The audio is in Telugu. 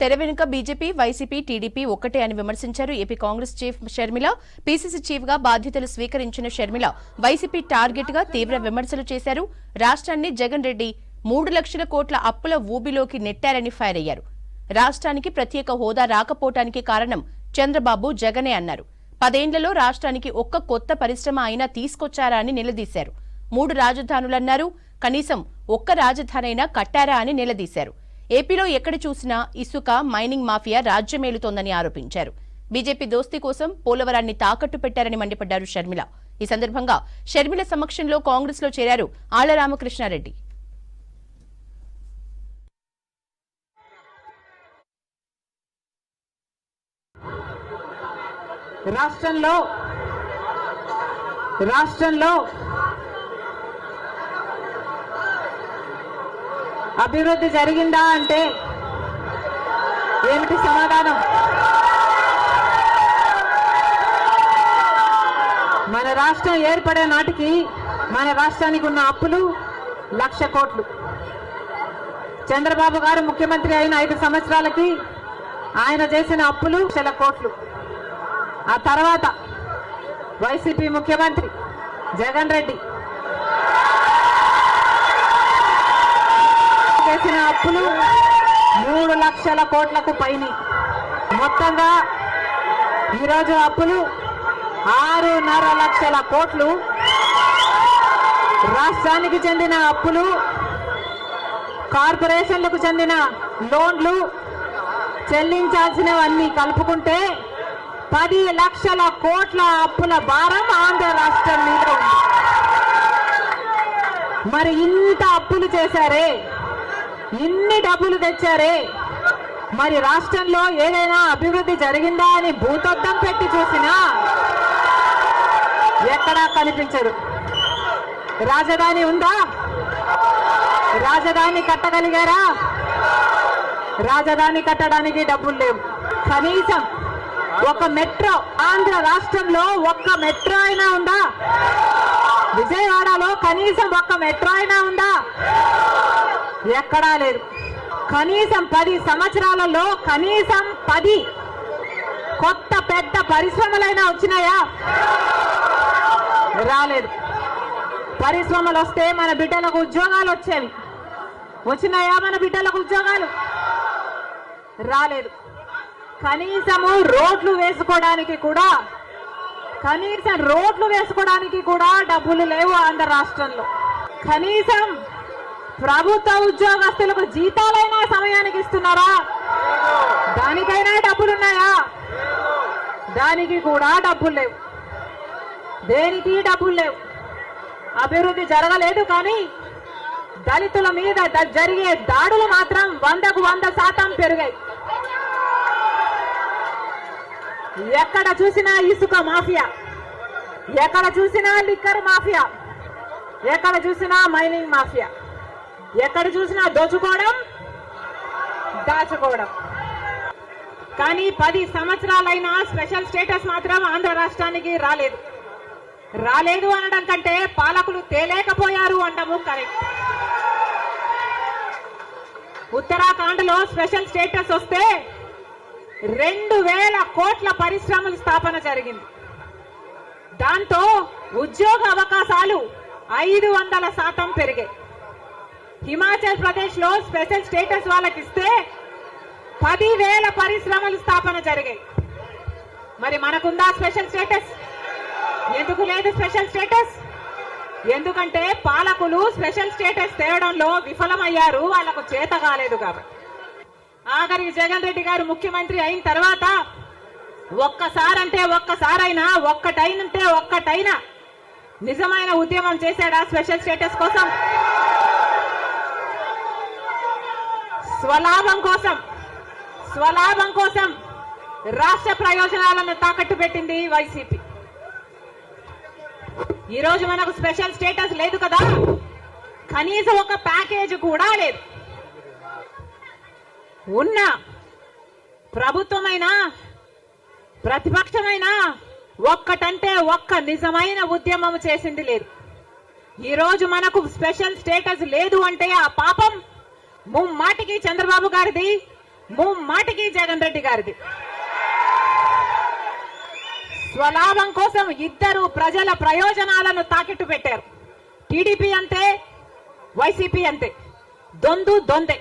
తెర వెనుక బీజేపీ, వైసీపీ, టీడీపీ ఒక్కటే అని విమర్శించారు AP Congress chief Sharmila. PCC chief గా బాధ్యతలు స్వీకరించిన షర్మిల వైసీపీ టార్గెట్ గా తీవ్ర విమర్శలు చేశారు. రాష్ట్రాన్ని జగన్ రెడ్డి 3 లక్షల కోట్ల అప్పుల ఊబిలోకి నెట్టారని ఫైర్ అయ్యారు. రాష్ట్రానికి ప్రత్యేక హోదా రాకపోవటానికి కారణం చంద్రబాబు, జగనే అన్నారు. 10 ఏళ్లలో రాష్ట్రానికి ఒక్క కొత్త పరిశ్రమ అయినా తీసుకొచ్చారా అని నిలదీశారు. 3 రాజధానులన్నారు, కనీసం ఒక్క రాజధానైనా కట్టారా అని నిలదీశారు. ఏపీలో ఎక్కడ చూసినా ఇసుక, మైనింగ్ మాఫియా రాజ్యమేలుతోందని ఆరోపించారు. బీజేపీ దోస్తీ కోసం పోలవరాన్ని తాకట్టు పెట్టారని మండిపడ్డారు షర్మిల. ఈ సందర్భంగా షర్మిల సమక్షంలో కాంగ్రెస్ లో చేరారు ఆళ్ల రామకృష్ణారెడ్డి. రాష్ట్రంలో అభివృద్ధి జరిగిందా అంటే ఏమిటి సమాధానం? మన రాష్ట్రం ఏర్పడే నాటికి మన రాష్ట్రానికి ఉన్న అప్పులు 1,00,000 కోట్లు. చంద్రబాబు గారు ముఖ్యమంత్రి అయిన 5 సంవత్సరాలకి ఆయన చేసిన అప్పులు 1,00,000 కోట్లు. ఆ తర్వాత వైసీపీ ముఖ్యమంత్రి జగన్ రెడ్డి చేసిన అప్పులు 3 లక్షల కోట్లకు పైన. మొత్తంగా ఈరోజు అప్పులు 6.5 లక్షల కోట్లు. రాష్ట్రానికి చెందిన అప్పులు, కార్పొరేషన్లకు చెందిన లోన్లు చెల్లించాల్సినవన్నీ కలుపుకుంటే 10 లక్షల కోట్ల అప్పుల భారం ఆంధ్ర రాష్ట్రం మీద ఉంది. మరి ఇంత అప్పులు చేశారే, ఇన్ని డబ్బులు తెచ్చారే, మరి రాష్ట్రంలో ఏదైనా అభివృద్ధి జరిగిందా అని భూతద్దం పెట్టి చూసినా ఎక్కడా కనిపించదు. రాజధాని ఉందా? రాజధాని కట్టగలిగారా? రాజధాని కట్టడానికి డబ్బులు లేవు. కనీసం ఒక మెట్రో, ఆంధ్ర రాష్ట్రంలో ఒక్క మెట్రో అయినా ఉందా? విజయవాడలో కనీసం ఒక్క మెట్రో అయినా ఉందా? ఎక్కడా లేదు. కనీసం 10 సంవత్సరాలలో కనీసం 10 కొత్త పెద్ద పరిశ్రమలైనా వచ్చినాయా? రాలేదు. పరిశ్రమలు వస్తే మన బిడ్డలకు ఉద్యోగాలు వచ్చేవి. వచ్చినాయా మన బిడ్డలకు ఉద్యోగాలు? రాలేదు. కనీసము రోడ్లు వేసుకోవడానికి కూడా డబ్బులు లేవు ఆంధ్ర రాష్ట్రంలో. కనీసం ప్రభుత్వ ఉద్యోగస్తులకు జీతాలైనా సమయానికి ఇస్తున్నారా? దానికైనా డబ్బులున్నాయా? దానికి కూడా డబ్బులు లేవు. దేనికి డబ్బులు లేవు. అభివృద్ధి జరగలేదు. కానీ దళితుల మీద జరిగే దాడులు మాత్రం 100కు 100% పెరిగాయి. ఎక్కడ చూసినా ఇసుక మాఫియా, ఎక్కడ చూసినా లిక్కర్ మాఫియా, ఎక్కడ చూసినా మైనింగ్ మాఫియా, ఎక్కడ చూసినా దోచుకోవడం, దాచుకోవడం. కానీ 10 సంవత్సరాలైనా స్పెషల్ స్టేటస్ మాత్రం ఆంధ్ర రాష్ట్రానికి రాలేదు అనడం కంటే పాలకులు తేలేకపోయారు అంటాము కరెక్ట్. ఉత్తరాఖండ్ లో స్పెషల్ స్టేటస్ వస్తే 2,000 కోట్ల పరిశ్రమల స్థాపన జరిగింది. దాంతో ఉద్యోగ అవకాశాలు 500% పెరిగాయి. హిమాచల్ ప్రదేశ్ లో స్పెషల్ స్టేటస్ వాళ్ళకి ఇస్తే 10,000 పరిశ్రమల స్థాపన జరిగాయి. మరి మనకుందా స్పెషల్ స్టేటస్? ఎందుకు లేదు స్పెషల్ స్టేటస్? ఎందుకంటే పాలకులు స్పెషల్ స్టేటస్ తేవడంలో విఫలమయ్యారు. వాళ్ళకు చేత కాలేదు కాబట్టి. ఆఖరికి జగన్ రెడ్డి గారు ముఖ్యమంత్రి అయిన తర్వాత ఒక్కసారైనా ఒక్కటైనా నిజమైన ఉద్యమం చేశాడా స్పెషల్ స్టేటస్ కోసం? స్వలాభం కోసం రాష్ట్ర ప్రయోజనాలను తాకట్టు పెట్టింది వైసీపీ. ఈరోజు మనకు స్పెషల్ స్టేటస్ లేదు కదా, కనీసం ఒక ప్యాకేజ్ కూడా లేదు. ఉన్న ప్రభుత్వమైనా ప్రతిపక్షమైనా ఒక్కటంటే ఒక్క నిజమైన ఉద్యమం చేసింది లేదు. ఈ రోజు మనకు స్పెషల్ స్టేటస్ లేదు అంటే ఆ పాపం ముమ్మాటికి చంద్రబాబు గారిది, ముమ్మాటికి జగన్ రెడ్డి గారిది. స్వలాభం కోసం ఇద్దరు ప్రజల ప్రయోజనాలను తాకట్టు పెట్టారు. టీడీపీ అంతే, వైసీపీ అంతే, దొందే.